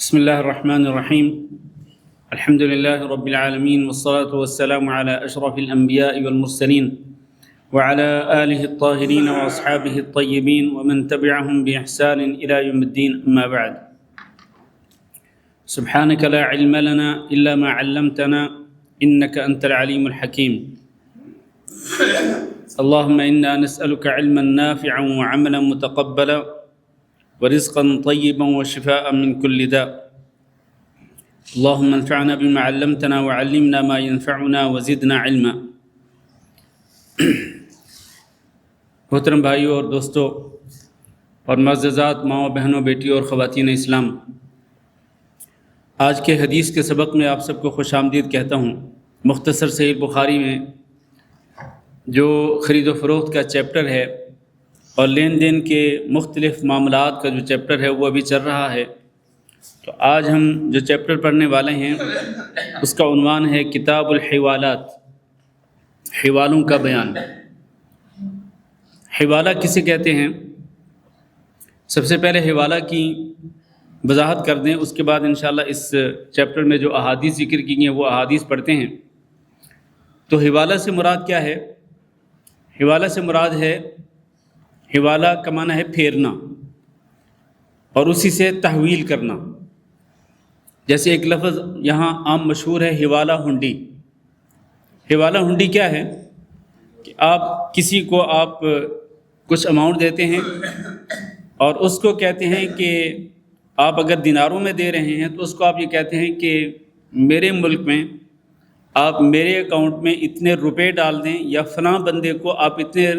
بسم الله الرحمن الرحيم. الحمد لله رب العالمين، والصلاة والسلام على أشرف الأنبياء والمرسلين وعلى آله الطاهرين وأصحابه الطيبين ومن تبعهم بإحسان إلى يوم الدين. أما بعد، سبحانك لا علم لنا إلا ما علمتنا إنك أنت العليم الحكيم. اللهم إنا نسألك علما نافعا وعملا متقبلا ورزقا طيبا وشفاء من كل داء. اللهم انفعنا بما علمتنا وعلمنا ما ينفعنا وزدنا علما. محترم بھائیوں اور دوستوں اور معززات ماؤں بہنوں بیٹیوں اور خواتین اسلام، آج کے حدیث کے سبق میں آپ سب کو خوش آمدید کہتا ہوں. مختصر صحیح بخاری میں جو خرید و فروخت کا چیپٹر ہے اور لین دین کے مختلف معاملات کا جو چیپٹر ہے وہ ابھی چل رہا ہے. تو آج ہم جو چیپٹر پڑھنے والے ہیں اس کا عنوان ہے کتاب الحوالات، حوالوں کا بیان. حوالہ کسے کہتے ہیں؟ سب سے پہلے حوالہ کی وضاحت کر دیں، اس کے بعد انشاءاللہ اس چیپٹر میں جو احادیث ذکر کی ہیں وہ احادیث پڑھتے ہیں. تو حوالہ سے مراد کیا ہے؟ حوالہ سے مراد ہے، حوالہ کا معنی ہے پھیرنا اور اسی سے تحویل کرنا. جیسے ایک لفظ یہاں عام مشہور ہے، حوالہ ہنڈی. حوالہ ہنڈی کیا ہے کہ آپ کسی کو کچھ اماؤنٹ دیتے ہیں اور اس کو کہتے ہیں کہ آپ اگر دیناروں میں دے رہے ہیں تو اس کو آپ یہ کہتے ہیں کہ میرے ملک میں آپ میرے اکاؤنٹ میں اتنے روپے ڈال دیں یا فلاں بندے کو آپ اتنے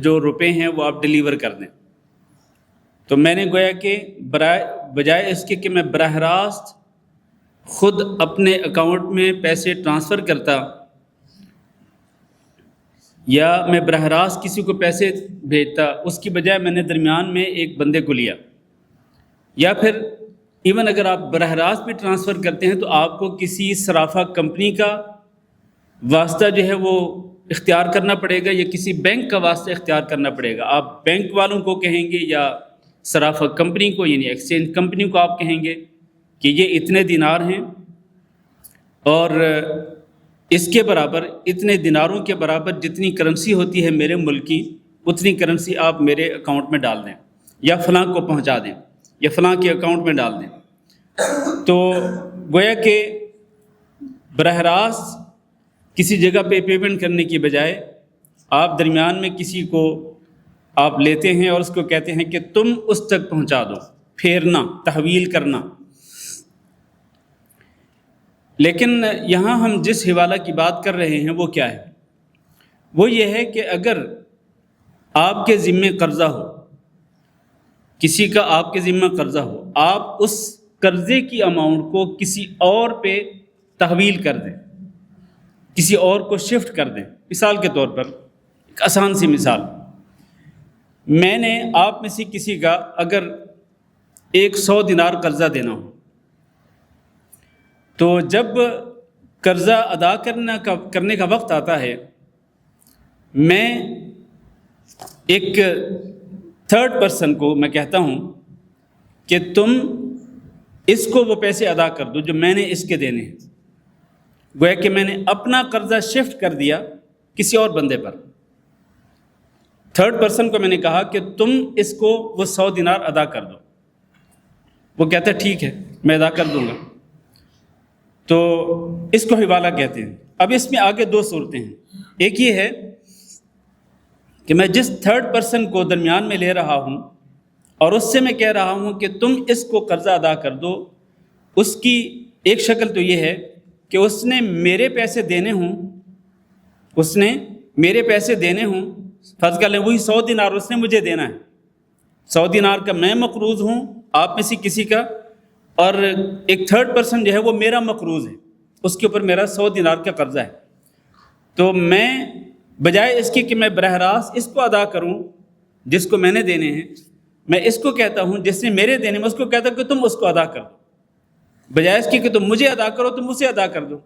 جو روپے ہیں وہ آپ ڈیلیور کر دیں. تو میں نے گویا کہ بجائے اس کے کہ میں براہ راست خود اپنے اکاؤنٹ میں پیسے ٹرانسفر کرتا یا میں براہ راست کسی کو پیسے بھیجتا، اس کی بجائے میں نے درمیان میں ایک بندے کو لیا. یا پھر ایون اگر آپ براہ راست بھی ٹرانسفر کرتے ہیں تو آپ کو کسی صرافہ کمپنی کا واسطہ جو ہے وہ اختیار کرنا پڑے گا یا کسی بینک کا واسطہ اختیار کرنا پڑے گا. آپ بینک والوں کو کہیں گے یا صرافہ کمپنی کو یعنی ایکسچینج کمپنی کو آپ کہیں گے کہ یہ اتنے دینار ہیں اور اس کے برابر اتنے دیناروں کے برابر جتنی کرنسی ہوتی ہے میرے ملک کی اتنی کرنسی آپ میرے اکاؤنٹ میں ڈال دیں یا فلاں کو پہنچا دیں یا فلاں کے اکاؤنٹ میں ڈال دیں. تو گویا کہ براہ راست کسی جگہ پہ پیمنٹ کرنے کی بجائے آپ درمیان میں کسی کو آپ لیتے ہیں اور اس کو کہتے ہیں کہ تم اس تک پہنچا دو، پھیرنا، تحویل کرنا. لیکن یہاں ہم جس حوالہ کی بات کر رہے ہیں وہ کیا ہے؟ وہ یہ ہے کہ اگر آپ کے ذمے قرضہ ہو، کسی کا آپ کے ذمہ قرضہ ہو، آپ اس قرضے کی اماؤنٹ کو کسی اور پہ تحویل کر دیں، کسی اور کو شفٹ کر دیں. مثال کے طور پر ایک آسان سی مثال، میں نے آپ میں سے کسی کا اگر 100 دینار قرضہ دینا ہو تو جب قرضہ ادا کرنے کا وقت آتا ہے میں ایک تھرڈ پرسن کو میں کہتا ہوں کہ تم اس کو وہ پیسے ادا کر دو جو میں نے اس کے دینے ہیں. گویا کہ میں نے اپنا قرضہ شفٹ کر دیا کسی اور بندے پر. تھرڈ پرسن کو میں نے کہا کہ تم اس کو وہ 100 دینار ادا کر دو. وہ کہتا ہے ٹھیک ہے میں ادا کر دوں گا. تو اس کو حوالہ کہتے ہیں. اب اس میں آگے دو صورتیں ہیں. ایک یہ ہے کہ میں جس تھرڈ پرسن کو درمیان میں لے رہا ہوں اور اس سے میں کہہ رہا ہوں کہ تم اس کو قرضہ ادا کر دو. اس کی ایک شکل تو یہ ہے کہ اس نے میرے پیسے دینے ہوں، فرض کر لیں وہی 100 دینار اس نے مجھے دینا ہے. 100 دینار کا میں مقروض ہوں آپ میں سے کسی کا، اور ایک تھرڈ پرسن جو ہے وہ میرا مقروض ہے، اس کے اوپر میرا 100 دینار کا قرضہ ہے. تو میں بجائے اس کی کہ میں براہ راست اس کو ادا کروں جس کو میں نے دینے ہیں، میں اس کو کہتا ہوں جس نے میرے دینے، میں اس کو کہتا ہوں کہ تم اس کو ادا کر دو. بجائے اس کی کہ تم مجھے ادا کرو تم اسے ادا کر دو.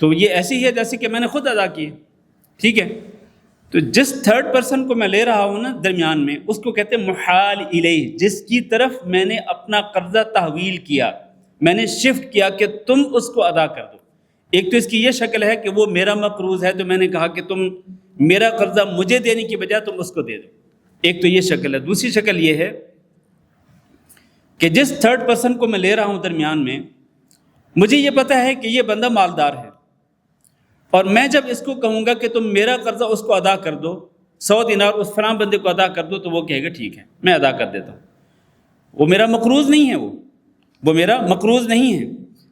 تو یہ ایسی ہی ہے جیسے کہ میں نے خود ادا کی ہے. ٹھیک ہے. تو جس تھرڈ پرسن کو میں لے رہا ہوں نا درمیان میں، اس کو کہتے ہیں محال الیہ، جس کی طرف میں نے اپنا قرضہ تحویل کیا. میں نے شفٹ کیا کہ تم اس کو ادا کر دو۔ ایک تو اس کی یہ شکل ہے کہ وہ میرا مقروض ہے تو میں نے کہا کہ تم میرا قرضہ مجھے دینے کی بجائے تم اس کو دے دو، ایک تو یہ شکل ہے۔ دوسری شکل یہ ہے کہ جس تھرڈ پرسن کو میں لے رہا ہوں درمیان میں، مجھے یہ پتہ ہے کہ یہ بندہ مالدار ہے، اور میں جب اس کو کہوں گا کہ تم میرا قرضہ اس کو ادا کر دو، 100 دینار اس فلاں بندے کو ادا کر دو، تو وہ کہے گا ٹھیک ہے میں ادا کر دیتا ہوں۔ وہ میرا مقروض نہیں ہے، وہ میرا مقروض نہیں ہے،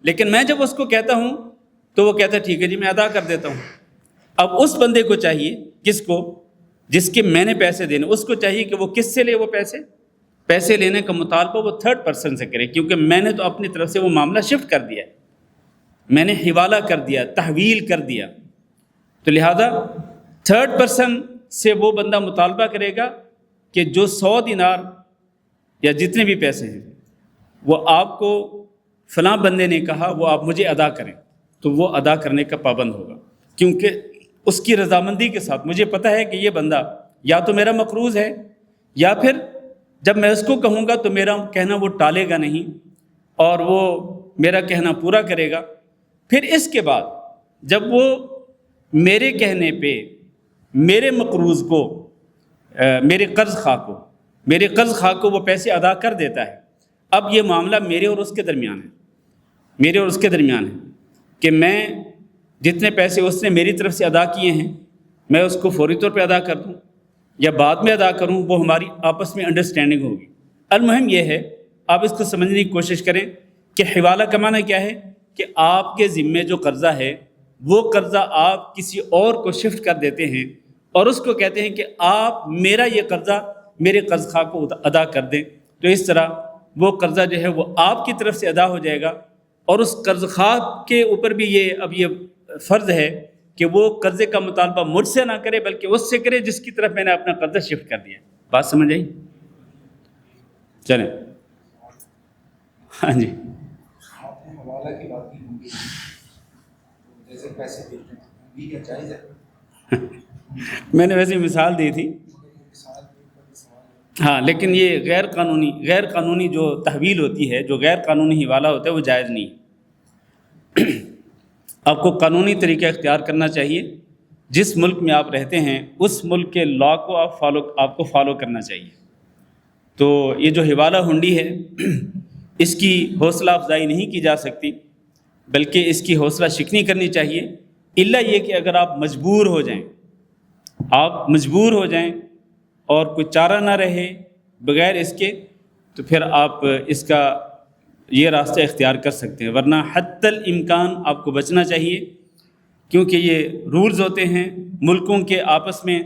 لیکن میں جب اس کو کہتا ہوں تو وہ کہتا ہے ٹھیک ہے جی میں ادا کر دیتا ہوں۔ اب اس بندے کو چاہیے، کس کو؟ جس کے میں نے پیسے دینے، اس کو چاہیے کہ وہ کس سے لے وہ پیسے لینے کا مطالبہ وہ تھرڈ پرسن سے کرے، کیونکہ میں نے تو اپنی طرف سے وہ معاملہ شفٹ کر دیا ہے، میں نے حوالہ کر دیا، تحویل کر دیا، تو لہذا تھرڈ پرسن سے وہ بندہ مطالبہ کرے گا کہ جو 100 دینار یا جتنے بھی پیسے ہیں وہ آپ کو فلاں بندے نے کہا وہ آپ مجھے ادا کریں، تو وہ ادا کرنے کا پابند ہوگا، کیونکہ اس کی رضامندی کے ساتھ مجھے پتہ ہے کہ یہ بندہ یا تو میرا مقروض ہے، یا پھر جب میں اس کو کہوں گا تو میرا کہنا وہ ٹالے گا نہیں اور وہ میرا کہنا پورا کرے گا۔ پھر اس کے بعد جب وہ میرے کہنے پہ میرے مقروض کو، میرے قرض خواہ کو وہ پیسے ادا کر دیتا ہے، اب یہ معاملہ میرے اور اس کے درمیان ہے کہ میں جتنے پیسے اس نے میری طرف سے ادا کیے ہیں میں اس کو فوری طور پہ ادا کر دوں یا بعد میں ادا کروں، وہ ہماری آپس میں انڈرسٹینڈنگ ہوگی۔ المہم یہ ہے آپ اس کو سمجھنے کی کوشش کریں کہ حوالہ کا معنی کیا ہے کہ آپ کے ذمے جو قرضہ ہے وہ قرضہ آپ کسی اور کو شفٹ کر دیتے ہیں اور اس کو کہتے ہیں کہ آپ میرا یہ قرضہ میرے قرض خواہ کو ادا کر دیں، تو اس طرح وہ قرضہ جو ہے وہ آپ کی طرف سے ادا ہو جائے گا، اور اس قرض خواہ کے اوپر بھی یہ فرض ہے کہ وہ قرضے کا مطالبہ مجھ سے نہ کرے بلکہ اس سے کرے جس کی طرف میں نے اپنا قرضہ شفٹ کر دیا۔ بات سمجھ آئی؟ چلیں، ہاں جی، آپ نے حوالہ کی بات کی ہوگی، جیسے پیسے دیتے ہیں یہ کیا جائز ہے؟ میں نے ویسے مثال دی تھی، ہاں، لیکن یہ غیر قانونی جو تحویل ہوتی ہے، جو غیر قانونی حوالہ ہوتا ہے وہ جائز نہیں۔ آپ کو قانونی طریقہ اختیار کرنا چاہیے، جس ملک میں آپ رہتے ہیں اس ملک کے لا کو آپ کو فالو کرنا چاہیے۔ تو یہ جو حوالہ ہنڈی ہے اس کی حوصلہ افزائی نہیں کی جا سکتی، بلکہ اس کی حوصلہ شکنی کرنی چاہیے، الا یہ کہ اگر آپ مجبور ہو جائیں اور کوئی چارہ نہ رہے بغیر اس کے، تو پھر آپ اس کا یہ راستہ اختیار کر سکتے ہیں، ورنہ حتی الامکان آپ کو بچنا چاہیے، کیونکہ یہ رولز ہوتے ہیں ملکوں کے آپس میں،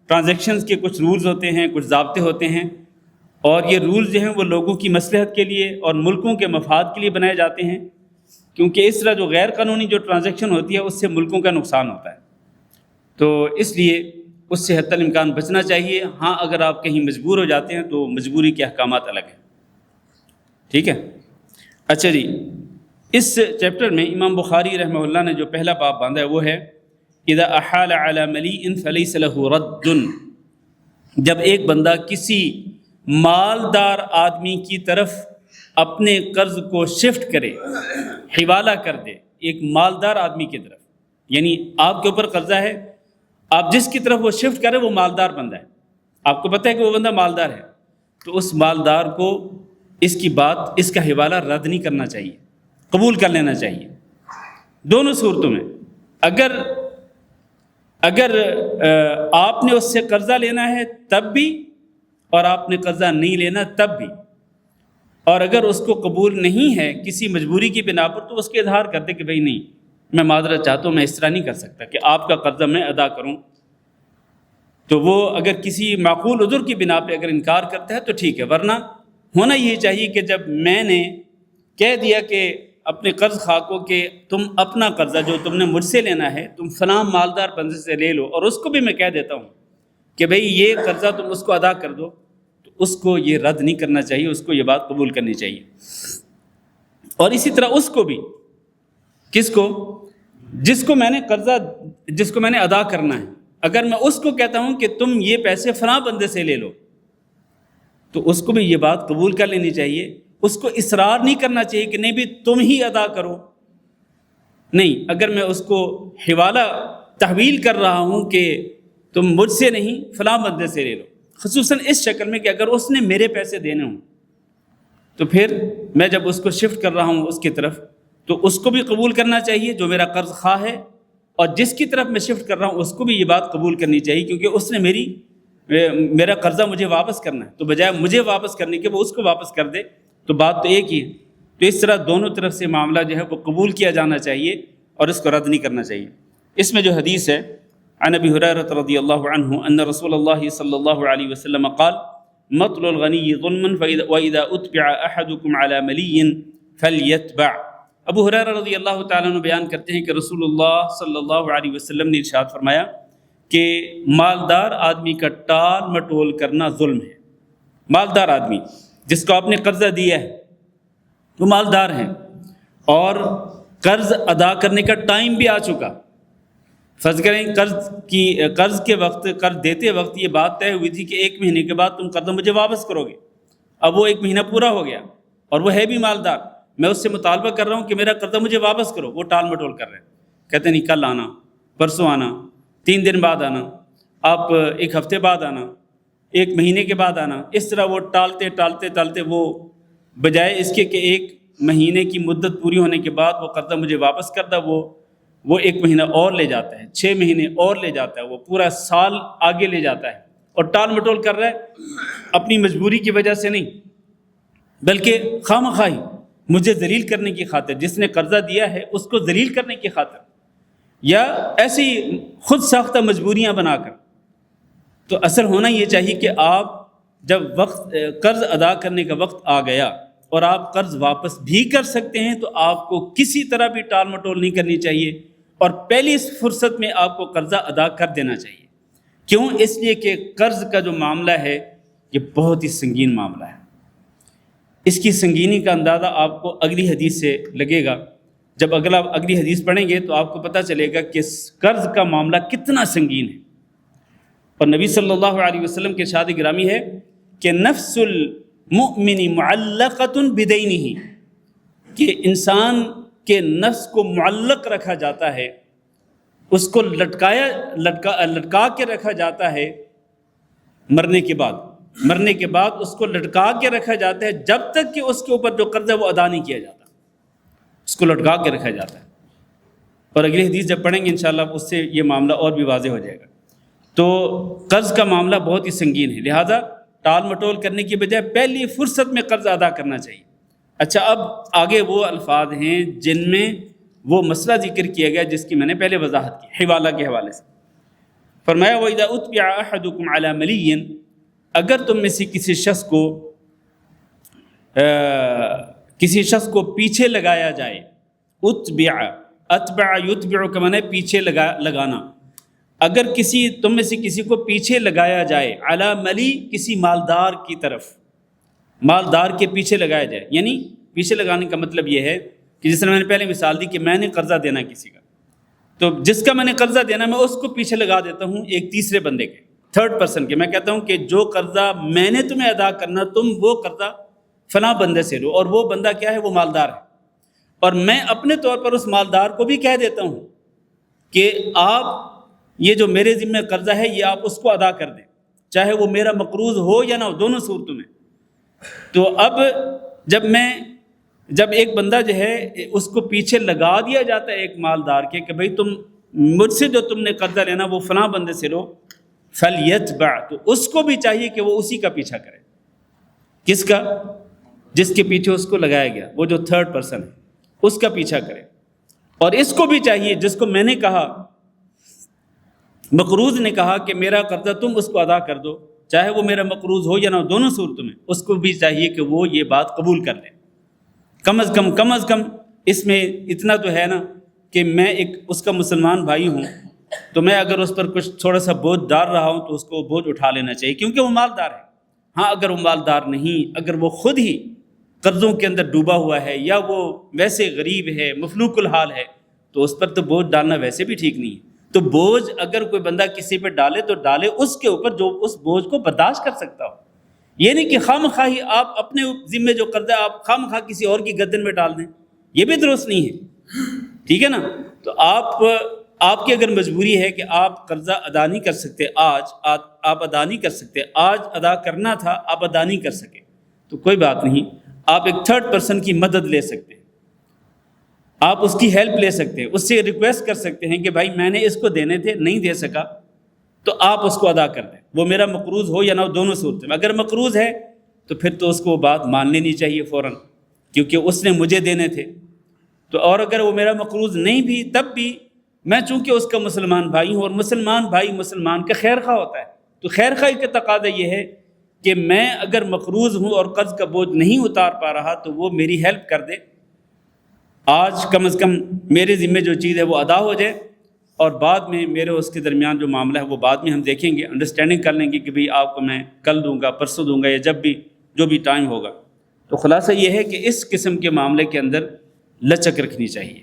ٹرانزیکشنز کے کچھ رولز ہوتے ہیں، کچھ ضابطے ہوتے ہیں، اور یہ رولز جو ہیں وہ لوگوں کی مصلحت کے لیے اور ملکوں کے مفاد کے لیے بنائے جاتے ہیں، کیونکہ اس طرح جو غیر قانونی جو ٹرانزیکشن ہوتی ہے اس سے ملکوں کا نقصان ہوتا ہے، تو اس لیے اس سے حتی الامکان بچنا چاہیے۔ ہاں، اگر آپ کہیں مجبور ہو جاتے ہیں تو مجبوری کے احکامات الگ ہیں، ٹھیک ہے۔ اچھا جی، اس چیپٹر میں امام بخاری رحمہ اللہ نے جو پہلا باب باندھا ہے وہ ہے اذا احال علی ملیء فلیس له رد، جب ایک بندہ کسی مالدار آدمی کی طرف اپنے قرض کو شفٹ کرے، حوالہ کر دے ایک مالدار آدمی کی طرف، یعنی آپ کے اوپر قرضہ ہے، آپ جس کی طرف وہ شفٹ کرے وہ مالدار بندہ ہے، آپ کو پتہ ہے کہ وہ بندہ مالدار ہے، تو اس مالدار کو اس کی بات، اس کا حوالہ رد نہیں کرنا چاہیے، قبول کر لینا چاہیے۔ دونوں صورتوں میں، اگر آپ نے اس سے قرضہ لینا ہے تب بھی اور آپ نے قرضہ نہیں لینا تب بھی، اور اگر اس کو قبول نہیں ہے کسی مجبوری کی بنا پر تو اس کے اظہار کر دے کہ بھئی نہیں، میں معذرت چاہتا ہوں، میں اس طرح نہیں کر سکتا کہ آپ کا قرضہ میں ادا کروں، تو وہ اگر کسی معقول عذر کی بنا پہ اگر انکار کرتا ہے تو ٹھیک ہے، ورنہ ہونا یہ چاہیے کہ جب میں نے کہہ دیا کہ اپنے قرض خواہ کو کہ تم اپنا قرضہ جو تم نے مجھ سے لینا ہے تم فلاں مالدار بندے سے لے لو، اور اس کو بھی میں کہہ دیتا ہوں کہ بھئی یہ قرضہ تم اس کو ادا کر دو، تو اس کو یہ رد نہیں کرنا چاہیے، اس کو یہ بات قبول کرنی چاہیے۔ اور اسی طرح اس کو بھی، کس کو؟ جس کو میں نے ادا کرنا ہے، اگر میں اس کو کہتا ہوں کہ تم یہ پیسے فلاں بندے سے لے لو، تو اس کو بھی یہ بات قبول کر لینی چاہیے اس کو اصرار نہیں کرنا چاہیے کہ نہیں بھی تم ہی ادا کرو. نہیں، اگر میں اس کو حوالہ تحویل کر رہا ہوں کہ تم مجھ سے نہیں فلاں بندے سے لے لو، خصوصاً اس شکل میں کہ اگر اس نے میرے پیسے دینے ہوں تو پھر میں جب اس کو شفٹ کر رہا ہوں اس کی طرف، تو اس کو بھی قبول کرنا چاہیے جو میرا قرض خواہ ہے، اور جس کی طرف میں شفٹ کر رہا ہوں اس کو بھی یہ بات قبول کرنی چاہیے، کیونکہ اس نے میرا قرضہ مجھے واپس کرنا ہے، تو بجائے مجھے واپس کرنے کے وہ اس کو واپس کر دے، تو بات تو ایک ہی ہے. تو اس طرح دونوں طرف سے معاملہ جو ہے وہ قبول کیا جانا چاہیے اور اس کو رد نہیں کرنا چاہیے. اس میں جو حدیث ہے عن ابی ہریرہ رضی اللہ عنہ ان رسول اللہ صلی اللہ علیہ وسلم قال مطل الغنی ظلما واذا اتبع احدكم على ملی فلیتبع. ابو ہریرہ رضی اللہ تعالیٰ عنہ بیان کرتے ہیں کہ رسول اللہ صلی اللہ علیہ وسلم نے ارشاد فرمایا کہ مالدار آدمی کا ٹال مٹول کرنا ظلم ہے. مالدار آدمی جس کو آپ نے قرضہ دیا ہے وہ مالدار ہیں اور قرض ادا کرنے کا ٹائم بھی آ چکا. فرض کریں قرض کے وقت، قرض دیتے وقت یہ بات طے ہوئی تھی کہ 1 مہینے کے بعد تم قرض مجھے واپس کرو گے. اب وہ 1 مہینہ پورا ہو گیا اور وہ ہے بھی مالدار، میں اس سے مطالبہ کر رہا ہوں کہ میرا قرضہ مجھے واپس کرو، وہ ٹال مٹول کر رہے ہیں، کہتے نہیں کل آنا، پرسوں آنا، 3 دن بعد آنا، آپ 1 ہفتے بعد آنا، 1 مہینے کے بعد آنا. اس طرح وہ ٹالتے وہ بجائے اس کے کہ 1 مہینے کی مدت پوری ہونے کے بعد وہ قرضہ مجھے واپس کرتا، وہ 1 مہینہ اور لے جاتا ہے، 6 مہینے اور لے جاتا ہے، وہ پورا سال آگے لے جاتا ہے اور ٹال مٹول کر رہا ہے اپنی مجبوری کی وجہ سے نہیں، بلکہ خواہی مجھے ذلیل کرنے کی خاطر، جس نے قرضہ دیا ہے اس کو ذلیل کرنے کی خاطر، یا ایسی خود ساختہ مجبوریاں بنا کر. تو اصل ہونا یہ چاہیے کہ آپ جب قرض ادا کرنے کا وقت آ گیا اور آپ قرض واپس بھی کر سکتے ہیں تو آپ کو کسی طرح بھی ٹال مٹول نہیں کرنی چاہیے اور پہلی فرصت میں آپ کو قرضہ ادا کر دینا چاہیے. کیوں؟ اس لیے کہ قرض کا جو معاملہ ہے یہ بہت ہی سنگین معاملہ ہے. اس کی سنگینی کا اندازہ آپ کو اگلی حدیث سے لگے گا. جب اگلی حدیث پڑھیں گے تو آپ کو پتہ چلے گا کہ قرض کا معاملہ کتنا سنگین ہے. اور نبی صلی اللہ علیہ وسلم کے ارشاد گرامی ہے کہ نفس المؤمن معلقۃ بدینہ، کہ انسان کے نفس کو معلق رکھا جاتا ہے، اس کو لٹکا کے رکھا جاتا ہے مرنے کے بعد اس کو لٹکا کے رکھا جاتا ہے جب تک کہ اس کے اوپر جو قرض ہے وہ ادا نہیں کیا جاتا، اس کو لٹکا کے رکھا جاتا ہے. اور اگلی حدیث جب پڑھیں گے انشاءاللہ اس سے یہ معاملہ اور بھی واضح ہو جائے گا. تو قرض کا معاملہ بہت ہی سنگین ہے، لہذا ٹال مٹول کرنے کی بجائے پہلی فرصت میں قرض ادا کرنا چاہیے. اچھا، اب آگے وہ الفاظ ہیں جن میں وہ مسئلہ ذکر کیا گیا جس کی میں نے پہلے وضاحت کی حوالہ کے حوالے سے. فرمایا وَإِذَا أُتْبِعَ أَحَدُكُمْ عَلَى مَلِيٍّ، اگر تم میں سے کسی شخص کو پیچھے لگایا جائے، اتبع یتبع کا معنی پیچھے لگانا، اگر تم میں سے کسی کو پیچھے لگایا جائے علی ملی، کسی مالدار کی طرف، مالدار کے پیچھے لگایا جائے، یعنی پیچھے لگانے کا مطلب یہ ہے کہ جس طرح میں نے پہلے مثال دی کہ میں نے قرضہ دینا کسی کا، تو جس کا میں نے قرضہ دینا میں اس کو پیچھے لگا دیتا ہوں ایک تیسرے بندے کے، 3rd پرسن کے. میں کہتا ہوں کہ جو قرضہ میں نے تمہیں ادا کرنا تم وہ قرضہ فلاں بندے سے لو، اور وہ بندہ کیا ہے؟ وہ مالدار ہے. اور میں اپنے طور پر اس مالدار کو بھی کہہ دیتا ہوں کہ آپ یہ جو میرے ذمہ قرضہ ہے یہ آپ اس کو ادا کر دیں، چاہے وہ میرا مقروض ہو یا نہ ہو، دونوں صورتوں میں. تو اب جب ایک بندہ جو ہے اس کو پیچھے لگا دیا جاتا ہے ایک مالدار کے کہ بھئی تم مجھ سے جو تم نے قرضہ لینا وہ فلاں بندے سے لو، فلیتبع، تو اس کو بھی چاہیے کہ وہ اسی کا پیچھا کرے. کس کا؟ جس کے پیچھے اس کو لگایا گیا، وہ جو 3rd پرسن ہے اس کا پیچھا کرے. اور اس کو بھی چاہیے جس کو میں نے کہا، مقروض نے کہا کہ میرا قرضہ تم اس کو ادا کر دو، چاہے وہ میرا مقروض ہو یا نہ ہو، دونوں صورتوں میں اس کو بھی چاہیے کہ وہ یہ بات قبول کر لے. کم از کم اس میں اتنا تو ہے نا کہ میں ایک اس کا مسلمان بھائی ہوں، تو میں اگر اس پر کچھ تھوڑا سا بوجھ ڈال رہا ہوں تو اس کو بوجھ اٹھا لینا چاہیے، کیونکہ وہ مالدار ہے. ہاں اگر وہ مالدار نہیں، اگر وہ خود ہی قرضوں کے اندر ڈوبا ہوا ہے یا وہ ویسے غریب ہے، مفلوق الحال ہے، تو اس پر تو بوجھ ڈالنا ویسے بھی ٹھیک نہیں ہے. تو بوجھ اگر کوئی بندہ کسی پہ ڈالے تو ڈالے اس کے اوپر جو اس بوجھ کو برداشت کر سکتا ہو. یہ نہیں کہ خواہ مخواہ ہی آپ اپنے ذمے جو قرضہ ہے آپ خواہ مخواہ کسی اور کی گردن میں ڈال دیں، یہ بھی درست نہیں ہے، ٹھیک ہے نا؟ تو آپ کی اگر مجبوری ہے کہ آپ قرضہ ادا نہیں کر سکتے، آپ ادا نہیں کر سکتے، آج ادا کرنا تھا آپ ادا نہیں کر سکے، تو کوئی بات نہیں، آپ ایک تھرڈ پرسن کی مدد لے سکتے ہیں، آپ اس کی ہیلپ لے سکتے ہیں، اس سے ریکویسٹ کر سکتے ہیں کہ بھائی میں نے اس کو دینے تھے نہیں دے سکا تو آپ اس کو ادا کر دیں، وہ میرا مقروض ہو یا نہ ہو، دونوں صورتیں میں، اگر مقروض ہے تو پھر تو اس کو وہ بات مان لینی چاہیے فوراً، کیونکہ اس نے مجھے دینے تھے، تو اور اگر وہ میرا مقروض نہیں بھی تب بھی میں چونکہ اس کا مسلمان بھائی ہوں، اور مسلمان بھائی مسلمان کا خیر خواہ ہوتا ہے، تو خیر خواہی کا تقاضا یہ ہے کہ میں اگر مقروض ہوں اور قرض کا بوجھ نہیں اتار پا رہا تو وہ میری ہیلپ کر دے، آج کم از کم میرے ذمے جو چیز ہے وہ ادا ہو جائے، اور بعد میں میرے اس کے درمیان جو معاملہ ہے وہ بعد میں ہم دیکھیں گے، انڈرسٹینڈنگ کر لیں گے کہ بھئی آپ کو میں کل دوں گا، پرسوں دوں گا، یا جب بھی جو بھی ٹائم ہوگا۔ تو خلاصہ یہ ہے کہ اس قسم کے معاملے کے اندر لچک رکھنی چاہیے،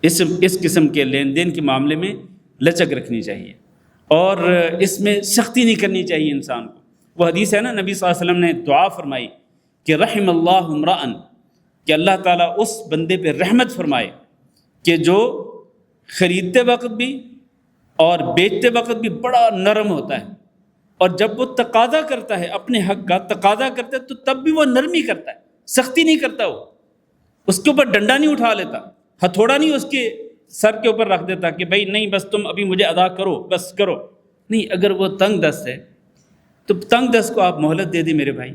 اس قسم کے لین دین کے معاملے میں لچک رکھنی چاہیے، اور اس میں سختی نہیں کرنی چاہیے انسان کو۔ وہ حدیث ہے نا، نبی صلی اللہ علیہ وسلم نے دعا فرمائی کہ رحم اللہ امرأن، کہ اللہ تعالیٰ اس بندے پہ رحمت فرمائے کہ جو خریدتے وقت بھی اور بیچتے وقت بھی بڑا نرم ہوتا ہے، اور جب وہ تقاضا کرتا ہے اپنے حق کا تقاضا کرتا ہے تو تب بھی وہ نرمی کرتا ہے، سختی نہیں کرتا، وہ اس کے اوپر ڈنڈا نہیں اٹھا لیتا، ہتھوڑا نہیں اس کے سر کے اوپر رکھ دیتا کہ بھائی نہیں بس تم ابھی مجھے ادا کرو، بس کرو نہیں۔ اگر وہ تنگ دست ہے تو تنگ دست کو آپ مہلت دے دیں میرے بھائی،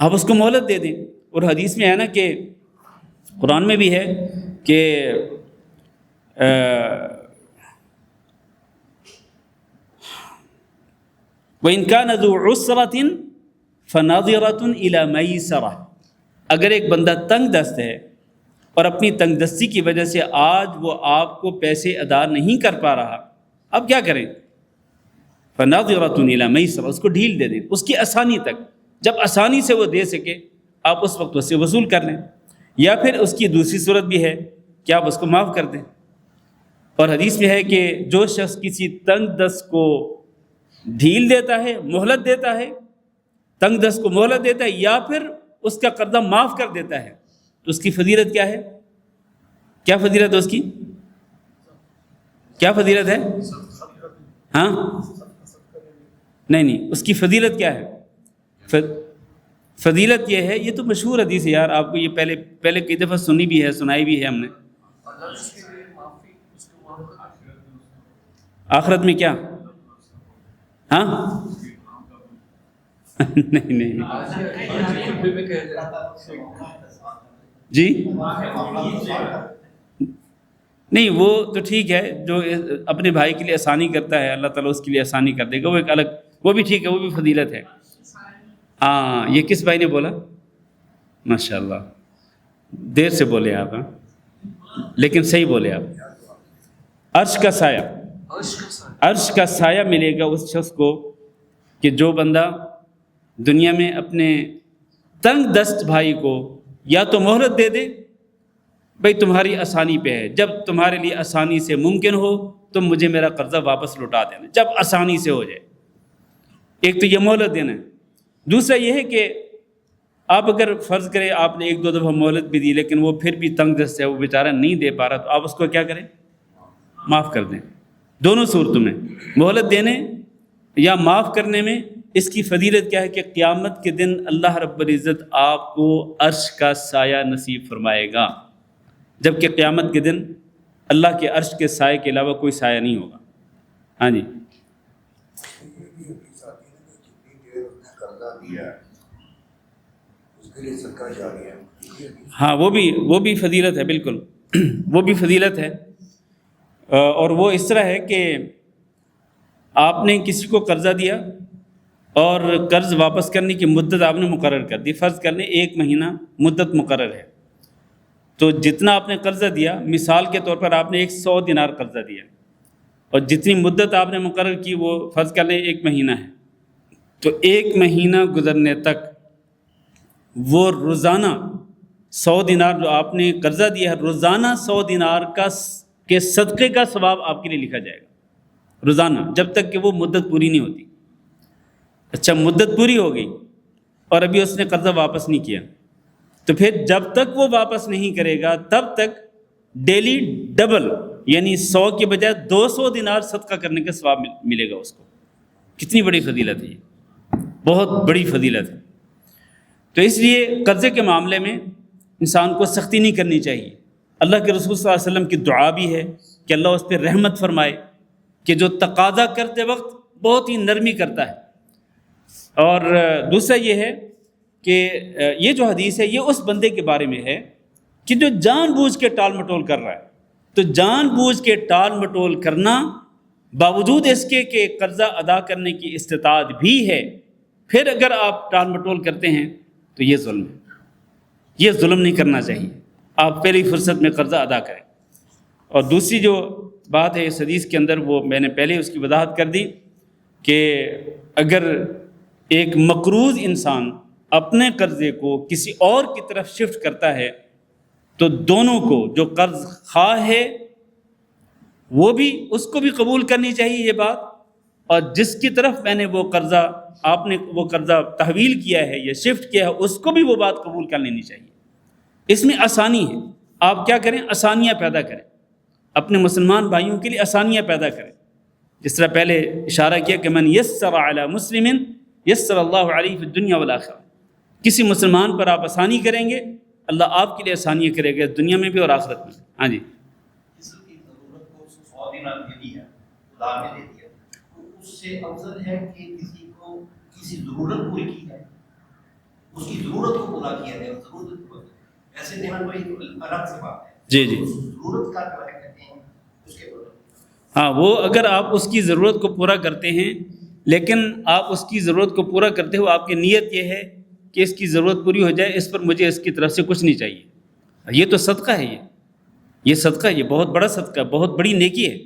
آپ اس کو مہلت دے دیں۔ اور حدیث میں ہے نا کہ قرآن میں بھی ہے کہ وَإِنْ كَانَ ذُو عُسْرَةٍ فَنَظِرَةٌ إِلَى مَيْسَرَةٍ، اگر ایک بندہ تنگ دست ہے اور اپنی تنگ دستی کی وجہ سے آج وہ آپ کو پیسے ادا نہیں کر پا رہا، اب کیا کریں؟ فَنَظِرَةٌ إِلَى مَيْسَرَةٍ، اس کو ڈھیل دے دیں اس کی آسانی تک، جب آسانی سے وہ دے سکے آپ اس وقت اس سے وصول کر لیں، یا پھر اس کی دوسری صورت بھی ہے کہ آپ اس کو معاف کر دیں۔ اور حدیث میں ہے کہ جو شخص کسی تنگ دست کو ڈھیل دیتا ہے، مہلت دیتا ہے، تنگ دست کو مہلت دیتا ہے، یا پھر اس کا قرضہ معاف کر دیتا ہے، تو اس کی فضیلت کیا ہے؟ کیا فضیلت ہے اس کی؟ کیا فضیلت ہے؟ ہاں نہیں، اس کی فضیلت کیا ہے؟ فضیلت یہ ہے، یہ تو مشہور حدیث ہے یار، آپ کو یہ پہلے کئی دفعہ سنی بھی ہے، سنائی بھی ہے ہم نے۔ آخرت میں کیا؟ ہاں نہیں جی نہیں، وہ تو ٹھیک ہے، جو اپنے بھائی کے لیے آسانی کرتا ہے اللہ تعالیٰ اس کے لیے آسانی کر دے گا، وہ ایک الگ، وہ بھی ٹھیک ہے، وہ بھی فضیلت ہے۔ ہاں یہ کس بھائی نے بولا؟ ماشاء اللہ، دیر سے بولے آپ، ہاں لیکن صحیح بولے آپ۔ عرش کا سایہ، عرش کا سایہ ملے گا اس شخص کو کہ جو بندہ دنیا میں اپنے تنگ دست بھائی کو یا تو مہلت دے دے، بھائی تمہاری آسانی پہ ہے، جب تمہارے لیے آسانی سے ممکن ہو تم مجھے میرا قرضہ واپس لوٹا دینا، جب آسانی سے ہو جائے، ایک تو یہ مہلت دینا ہے۔ دوسرا یہ ہے کہ آپ اگر فرض کریں آپ نے ایک دو دفعہ مہلت بھی دی لیکن وہ پھر بھی تنگ دست ہے، وہ بیچارہ نہیں دے پا رہا، تو آپ اس کو کیا کریں؟ معاف کر دیں۔ دونوں صورتوں میں مہلت دینے یا معاف کرنے میں اس کی فضیلت کیا ہے کہ قیامت کے دن اللہ رب العزت آپ کو عرش کا سایہ نصیب فرمائے گا، جبکہ قیامت کے دن اللہ کے عرش کے سائے کے علاوہ کوئی سایہ نہیں ہوگا۔ ہاں جی، ہاں وہ بھی فضیلت ہے، بالکل وہ بھی فضیلت ہے۔ اور وہ اس طرح ہے کہ آپ نے کسی کو قرضہ دیا اور قرض واپس کرنے کی مدت آپ نے مقرر کر دی، فرض کر لیں 1 مہینہ مدت مقرر ہے، تو جتنا آپ نے قرضہ دیا، مثال کے طور پر آپ نے 100 دینار قرضہ دیا اور جتنی مدت آپ نے مقرر کی وہ فرض کر لیں 1 مہینہ ہے، تو 1 مہینہ گزرنے تک وہ روزانہ 100 دینار جو آپ نے قرضہ دیا ہے، روزانہ 100 دینار کے صدقے کا ثواب آپ کے لیے لکھا جائے گا روزانہ، جب تک کہ وہ مدت پوری نہیں ہوتی۔ اچھا مدت پوری ہو گئی اور ابھی اس نے قرضہ واپس نہیں کیا، تو پھر جب تک وہ واپس نہیں کرے گا تب تک ڈیلی ڈبل یعنی 100 کے بجائے 200 دینار صدقہ کرنے کا ثواب ملے گا اس کو۔ کتنی بڑی فضیلت ہے یہ، بہت بڑی فضیلت ہے۔ تو اس لیے قرضے کے معاملے میں انسان کو سختی نہیں کرنی چاہیے۔ اللہ کے رسول صلی اللہ علیہ وسلم کی دعا بھی ہے کہ اللہ اس پہ رحمت فرمائے کہ جو تقاضا کرتے وقت بہت ہی نرمی کرتا ہے۔ اور دوسرا یہ ہے کہ یہ جو حدیث ہے یہ اس بندے کے بارے میں ہے کہ جو جان بوجھ کے ٹال مٹول کر رہا ہے۔ تو جان بوجھ کے ٹال مٹول کرنا باوجود اس کے کہ قرضہ ادا کرنے کی استطاعت بھی ہے، پھر اگر آپ ٹال مٹول کرتے ہیں تو یہ ظلم ہے۔ یہ ظلم نہیں کرنا چاہیے، آپ پہلی فرصت میں قرضہ ادا کریں۔ اور دوسری جو بات ہے اس حدیث کے اندر وہ میں نے پہلے اس کی وضاحت کر دی کہ اگر ایک مقروض انسان اپنے قرضے کو کسی اور کی طرف شفٹ کرتا ہے تو دونوں کو، جو قرض خواہ ہے وہ بھی، اس کو بھی قبول کرنی چاہیے یہ بات، اور جس کی طرف میں نے وہ قرضہ، آپ نے وہ قرضہ تحویل کیا ہے یا شفٹ کیا ہے، اس کو بھی وہ بات قبول کر لینی چاہیے۔ اس میں آسانی ہے، آپ کیا کریں، آسانیاں پیدا کریں، اپنے مسلمان بھائیوں کے لیے آسانیاں پیدا کریں۔ جس طرح پہلے اشارہ کیا کہ من یسر علی مسلم یسر اللہ علیہ فی الدنیا والآخرہ، کسی مسلمان پر آپ آسانی کریں گے اللہ آپ کے لیے آسانیاں کرے گا دنیا میں بھی اور آخرت میں۔ ہاں جی، اس کی ضرورت کو 100 دینار دے دی ہے، خدا نے دے دیا، تو اس سے افضل ہے کہ کسی کو کسی ضرورت پوری کی ہے، اس کی ضرورت کو پورا کیا جائے۔ ضرورت کو ایسے دینا کوئی الگ سے بات ہے۔ جی جی، ضرورت کا کیا کہتے ہیں اس کے بارے میں؟ ہاں، وہ اگر آپ اس کی ضرورت کو پورا کرتے ہیں، لیکن آپ اس کی ضرورت کو پورا کرتے ہو آپ کی نیت یہ ہے کہ اس کی ضرورت پوری ہو جائے، اس پر مجھے اس کی طرف سے کچھ نہیں چاہیے، یہ تو صدقہ ہے، یہ صدقہ ہے، یہ بہت بڑا صدقہ ہے، بہت بڑی نیکی ہے۔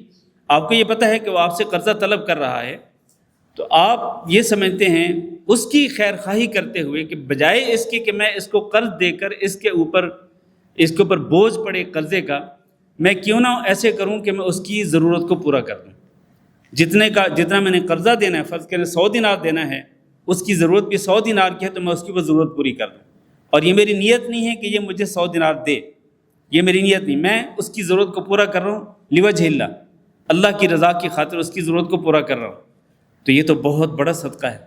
آپ کو یہ پتہ ہے کہ وہ آپ سے قرضہ طلب کر رہا ہے، تو آپ یہ سمجھتے ہیں اس کی خیر خواہی کرتے ہوئے کہ بجائے اس کے کہ میں اس کو قرض دے کر اس کے اوپر بوجھ پڑے قرضے کا، میں کیوں نہ ایسے کروں کہ میں اس کی ضرورت کو پورا کر دوں۔ جتنا میں نے قرضہ دینا ہے، فرض کریں 100 دینار دینا ہے، اس کی ضرورت بھی 100 دینار کی ہے، تو میں اس کی وہ ضرورت پوری کر دوں۔ اور یہ میری نیت نہیں ہے کہ یہ مجھے 100 دینار دے، یہ میری نیت نہیں، میں اس کی ضرورت کو پورا کر رہا ہوں لوجہ اللہ، اللہ کی رضا کی خاطر اس کی ضرورت کو پورا کر رہا ہوں۔ تو یہ تو بہت بڑا صدقہ ہے،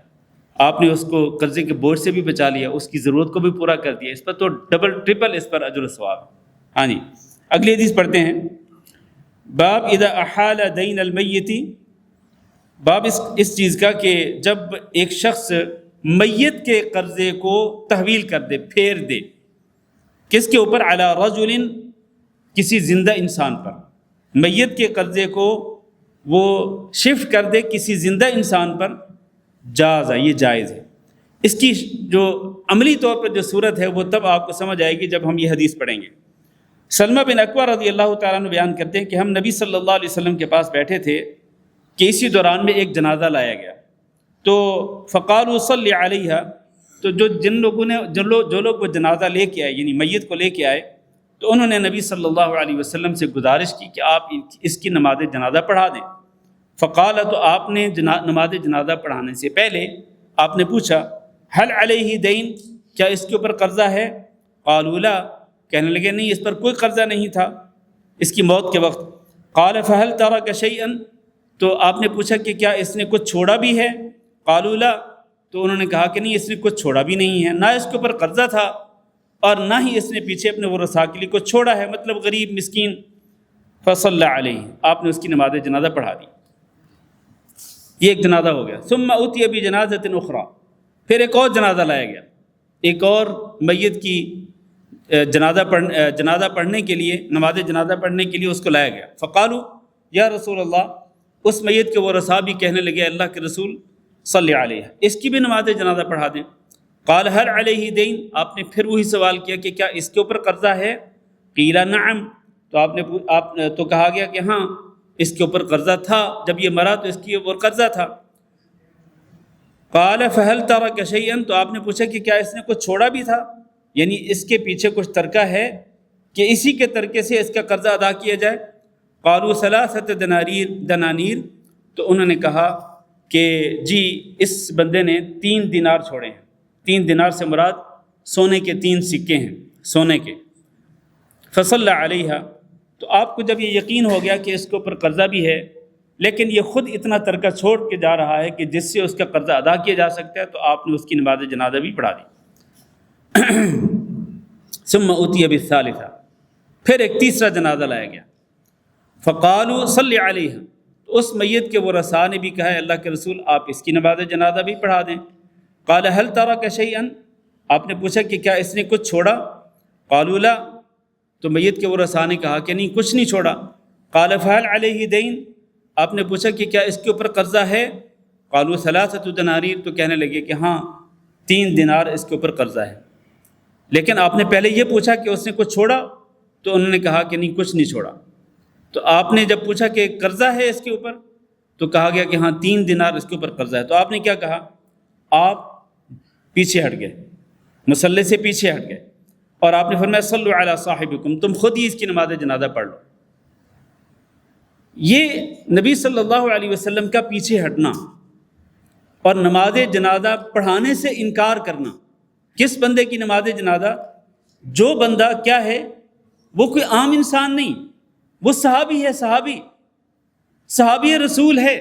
آپ نے اس کو قرضے کے بوجھ سے بھی بچا لیا، اس کی ضرورت کو بھی پورا کر دیا، اس پر تو ڈبل ٹرپل اس پر اجر و ثواب۔ ہاں جی، اگلی حدیث پڑھتے ہیں۔ باب اذا احال دین المیت، باب اس چیز کا کہ جب ایک شخص میت کے قرضے کو تحویل کر دے، پھیر دے، کس کے اوپر، علی رجل، کسی زندہ انسان پر، میت کے قرضے کو وہ شفٹ کر دے کسی زندہ انسان پر، جائز ہے، یہ جائز ہے۔ اس کی جو عملی طور پر جو صورت ہے وہ تب آپ کو سمجھ آئے گی جب ہم یہ حدیث پڑھیں گے۔ سلمہ بن اکوع رضی اللہ تعالیٰ عنہ بیان کرتے ہیں کہ ہم نبی صلی اللہ علیہ وسلم کے پاس بیٹھے تھے کہ اسی دوران میں ایک جنازہ لایا گیا، تو فقالوا صلی علیہا، تو جو لوگ وہ جنازہ لے کے آئے، یعنی میت کو لے کے آئے، تو انہوں نے نبی صلی اللہ علیہ وسلم سے گزارش کی کہ آپ اس کی نماز جنازہ پڑھا دیں۔ فقال، تو آپ نے نماز جنازہ پڑھانے سے پہلے آپ نے پوچھا، حل علیہ دین، کیا اس کے اوپر قرضہ ہے؟ قالوا لا، کہنے لگے نہیں، اس پر کوئی قرضہ نہیں تھا اس کی موت کے وقت۔ قال فهل ترك شيئا، تو آپ نے پوچھا کہ کیا اس نے کچھ چھوڑا بھی ہے؟ قالوا لا، تو انہوں نے کہا کہ نہیں، اس نے کچھ چھوڑا بھی نہیں ہے، نہ اس کے اوپر قرضہ تھا اور نہ ہی اس نے پیچھے اپنے ورثاء کے لیے کچھ چھوڑا ہے، مطلب غریب مسکین۔ فصلى علیہ، آپ نے اس کی نماز جنازہ پڑھا دی۔ یہ ایک جنازہ ہو گیا۔ ثم اتي بجنازۃ اخرى، پھر ایک اور جنازہ لایا گیا، ایک اور میت کی جنازہ پڑھنے کے لیے، نماز جنازہ پڑھنے کے لیے اس کو لایا گیا۔ فقالوا یا رسول اللہ، اس میت کے ورثاء بھی کہنے لگے اللہ کے رسول صلی علیہ، اس کی بھی نماز جنازہ پڑھا دیں۔ قال هل علیہ دین، آپ نے پھر وہی سوال کیا کہ کیا اس کے اوپر قرضہ ہے؟ قیل نعم، تو تو کہا گیا کہ ہاں اس کے اوپر قرضہ تھا، جب یہ مرا تو اس کے اوپر قرضہ تھا۔ قال فهل ترك شيئا، تو آپ نے پوچھا کہ کیا اس نے کچھ چھوڑا بھی تھا، یعنی اس کے پیچھے کچھ ترکہ ہے کہ اسی کے ترکے سے اس کا قرضہ ادا کیا جائے۔ قالوا ثلاثة دنانیر، تو انہوں نے کہا کہ جی اس بندے نے 3 دینار چھوڑے ہیں. 3 دینار سے مراد سونے کے 3 سکے ہیں، سونے کے. فصلی علیہا، تو آپ کو جب یہ یقین ہو گیا کہ اس کے اوپر قرضہ بھی ہے لیکن یہ خود اتنا ترکہ چھوڑ کے جا رہا ہے کہ جس سے اس کا قرضہ ادا کیا جا سکتا ہے، تو آپ نے اس کی نماز جنازہ بھی پڑھا دی. ثم اتی بالثالثہ، پھر ایک تیسرا جنازہ لایا گیا. فقالوا صلی علیہ، تو اس میت کے ورثاء نے بھی کہا ہے اللہ کے رسول آپ اس کی نماز جنازہ بھی پڑھا دیں. قال هل ترک شیئا، آپ نے پوچھا کہ کیا اس نے کچھ چھوڑا؟ قالوا لا، تو میت کے ورثاء نے کہا کہ نہیں کچھ نہیں چھوڑا. قال فهل علیہ دین، آپ نے پوچھا کہ کیا اس کے اوپر قرضہ ہے؟ قالوا 3 دنانیر، تو کہنے لگے کہ ہاں 3 دینار اس کے اوپر قرضہ ہے. لیکن آپ نے پہلے یہ پوچھا کہ اس نے کچھ چھوڑا، تو انہوں نے کہا کہ نہیں کچھ نہیں چھوڑا. تو آپ نے جب پوچھا کہ قرضہ ہے اس کے اوپر، تو کہا گیا کہ ہاں 3 دینار اس کے اوپر قرضہ ہے. تو آپ نے کیا کہا؟ آپ پیچھے ہٹ گئے، مصلی سے پیچھے ہٹ گئے، اور آپ نے فرمایا صلو علی صاحبکم، تم خود ہی اس کی نماز جنازہ پڑھ لو. یہ نبی صلی اللہ علیہ وسلم کا پیچھے ہٹنا اور نماز جنازہ پڑھانے سے انکار کرنا. کس بندے کی نماز جنازہ؟ جو بندہ کیا ہے، وہ کوئی عام انسان نہیں، وہ صحابی ہے، صحابی رسول ہے.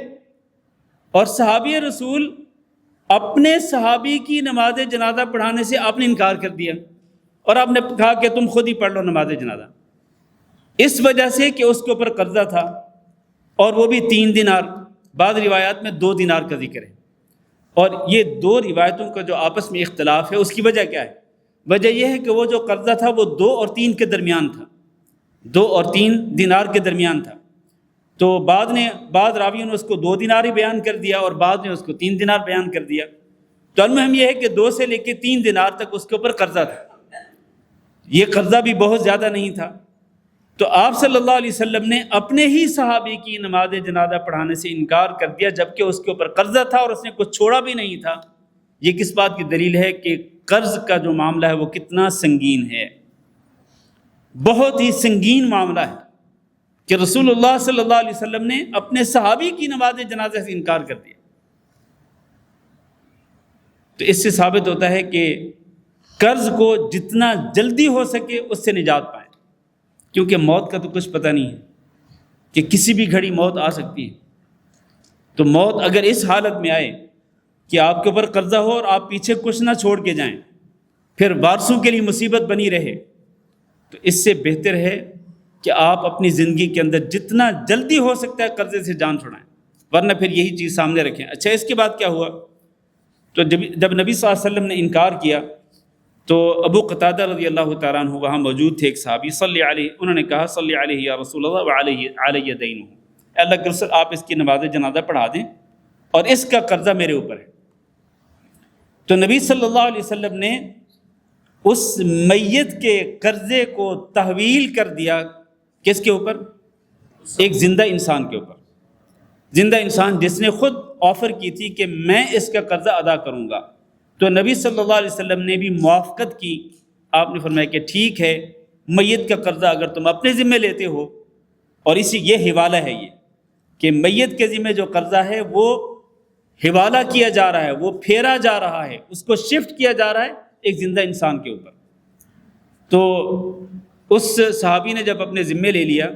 اور صحابی رسول اپنے صحابی کی نماز جنازہ پڑھانے سے آپ نے انکار کر دیا، اور آپ نے کہا کہ تم خود ہی پڑھ لو نماز جنازہ. اس وجہ سے کہ اس کے اوپر قرضہ تھا، اور وہ بھی 3 دینار، بعض روایات میں 2 دینار کا ذکر ہے. اور یہ 2 روایتوں کا جو آپس میں اختلاف ہے، اس کی وجہ کیا ہے؟ وجہ یہ ہے کہ وہ جو قرضہ تھا وہ 2 اور 3 کے درمیان تھا، 2 اور 3 دینار کے درمیان تھا. تو بعض راویوں نے اس کو 2 دینار ہی بیان کر دیا، اور بعض نے اس کو 3 دینار بیان کر دیا. تو المہم یہ ہے کہ 2 سے لے کے 3 دینار تک اس کے اوپر قرضہ تھا. یہ قرضہ بھی بہت زیادہ نہیں تھا. تو آپ صلی اللہ علیہ وسلم نے اپنے ہی صحابی کی نماز جنازہ پڑھانے سے انکار کر دیا، جبکہ اس کے اوپر قرضہ تھا اور اس نے کچھ چھوڑا بھی نہیں تھا. یہ کس بات کی دلیل ہے کہ قرض کا جو معاملہ ہے وہ کتنا سنگین ہے، بہت ہی سنگین معاملہ ہے کہ رسول اللہ صلی اللہ علیہ وسلم نے اپنے صحابی کی نماز جنازہ سے انکار کر دیا. تو اس سے ثابت ہوتا ہے کہ قرض کو جتنا جلدی ہو سکے اس سے نجات پائیں، کیونکہ موت کا تو کچھ پتہ نہیں ہے کہ کسی بھی گھڑی موت آ سکتی ہے. تو موت اگر اس حالت میں آئے کہ آپ کے اوپر قرضہ ہو اور آپ پیچھے کچھ نہ چھوڑ کے جائیں، پھر وارثوں کے لیے مصیبت بنی رہے، تو اس سے بہتر ہے کہ آپ اپنی زندگی کے اندر جتنا جلدی ہو سکتا ہے قرضے سے جان چھڑائیں، ورنہ پھر یہی چیز سامنے رکھیں. اچھا، اس کے بعد کیا ہوا؟ تو جب نبی صلی اللہ علیہ وسلم نے انکار کیا تو ابو قتادہ رضی اللہ تعالیٰ عنہ وہاں موجود تھے، ایک صحابی، صلی علیہ، انہوں نے کہا صلی علیہ یا رسول اللہ وعلیہ دینہ، اللہ کے رسول آپ اس کی نماز جنازہ پڑھا دیں اور اس کا قرضہ میرے اوپر ہے. تو نبی صلی اللہ علیہ وسلم نے اس میت کے قرضے کو تحویل کر دیا کس کے اوپر؟ ایک زندہ انسان کے اوپر. زندہ انسان جس نے خود آفر کی تھی کہ میں اس کا قرضہ ادا کروں گا. تو نبی صلی اللہ علیہ وسلم نے بھی موافقت کی. آپ نے فرمایا کہ ٹھیک ہے، میت کا قرضہ اگر تم اپنے ذمہ لیتے ہو، اور یہ حوالہ ہے، یہ کہ میت کے ذمہ جو قرضہ ہے وہ حوالہ کیا جا رہا ہے، وہ پھیرا جا رہا ہے، اس کو شفٹ کیا جا رہا ہے ایک زندہ انسان کے اوپر. تو اس صحابی نے جب اپنے ذمے لے لیا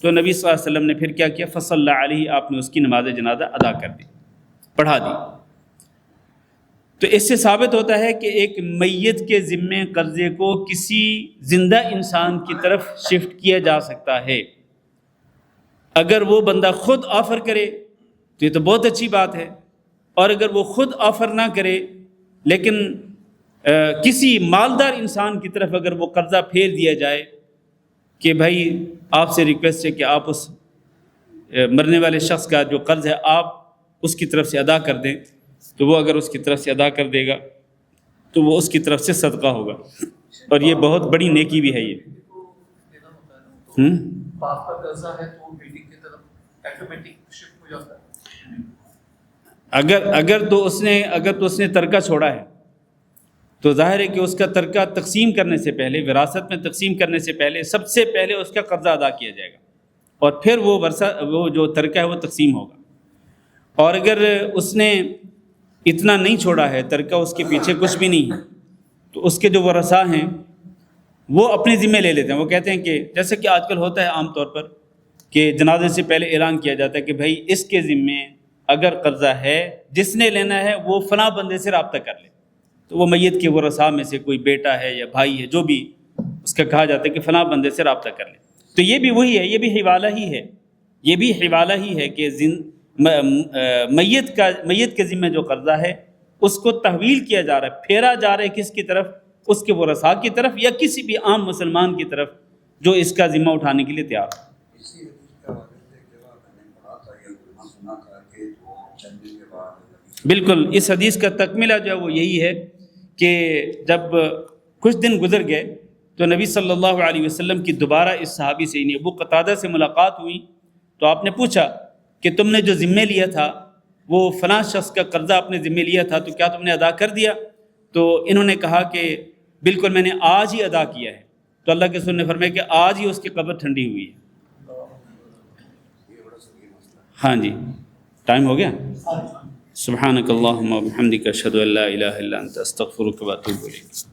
تو نبی صلی اللہ علیہ وسلم نے پھر کیا کیا؟ فصلی علیہ، آپ نے اس کی نماز جنازہ ادا کر دی، پڑھا دی. تو اس سے ثابت ہوتا ہے کہ ایک میت کے ذمے قرضے کو کسی زندہ انسان کی طرف شفٹ کیا جا سکتا ہے. اگر وہ بندہ خود آفر کرے تو یہ تو بہت اچھی بات ہے، اور اگر وہ خود آفر نہ کرے لیکن کسی مالدار انسان کی طرف اگر وہ قرضہ پھیر دیا جائے کہ بھائی آپ سے ریکویسٹ ہے کہ آپ اس مرنے والے شخص کا جو قرض ہے آپ اس کی طرف سے ادا کر دیں، تو وہ اگر اس کی طرف سے ادا کر دے گا تو وہ اس کی طرف سے صدقہ ہوگا، اور یہ بہت بڑی نیکی بھی ہے. یہ باپ کا قرضہ ہے تو بیٹی کی طرف آٹومیٹک شفٹ ہو جاتا ہے. اگر تو اس نے ترکہ چھوڑا ہے تو ظاہر ہے کہ اس کا ترکہ تقسیم کرنے سے پہلے، وراثت میں تقسیم کرنے سے پہلے، سب سے پہلے اس کا قرضہ ادا کیا جائے گا، اور پھر وہ جو ترکہ ہے وہ تقسیم ہوگا. اور اگر اس نے اتنا نہیں چھوڑا ہے، ترکہ اس کے پیچھے کچھ بھی نہیں ہے، تو اس کے جو ورثاء ہیں وہ اپنے ذمہ لے لیتے ہیں. وہ کہتے ہیں کہ جیسے کہ آج کل ہوتا ہے عام طور پر کہ جنازے سے پہلے اعلان کیا جاتا ہے کہ بھائی اس کے ذمے اگر قرضہ ہے، جس نے لینا ہے وہ فلاں بندے سے رابطہ کر لے. تو وہ میت کے ورثاء میں سے کوئی بیٹا ہے یا بھائی ہے، جو بھی اس کا کہا جاتا ہے کہ فلاں بندے سے رابطہ کر لے. تو یہ بھی وہی ہے، یہ بھی حوالہ ہی ہے، یہ بھی حوالہ ہی ہے کہ میت کے ذمہ جو قرضہ ہے اس کو تحویل کیا جا رہا ہے، پھیرا جا رہا ہے کس کی طرف؟ اس کے ورثاء کی طرف، یا کسی بھی عام مسلمان کی طرف جو اس کا ذمہ اٹھانے کے لیے تیار ہو. اسی حدیث کا واقعہ ہے کہ میں نے پڑھا تھا یا سنا تھا کہ وہ چند دن کے بعد بالکل اس حدیث کا تکملہ جو ہے وہ یہی ہے کہ جب کچھ دن گزر گئے تو نبی صلی اللہ علیہ وسلم کی دوبارہ اس صحابی سے یعنی ابو قتادہ سے ملاقات ہوئی. تو آپ نے پوچھا کہ تم نے جو ذمہ لیا تھا وہ فلاں شخص کا قرضہ اپنے ذمہ لیا تھا، تو کیا تم نے ادا کر دیا؟ تو انہوں نے کہا کہ بالکل میں نے آج ہی ادا کیا ہے. تو اللہ کے رسول نے فرمایا کہ آج ہی اس کی قبر ٹھنڈی ہوئی ہے. ہاں جی، ٹائم ہو گیا. سبحانک اللہم و بحمدک اشہد ان لا الہ الا انت استغفرک و اتوب الیک.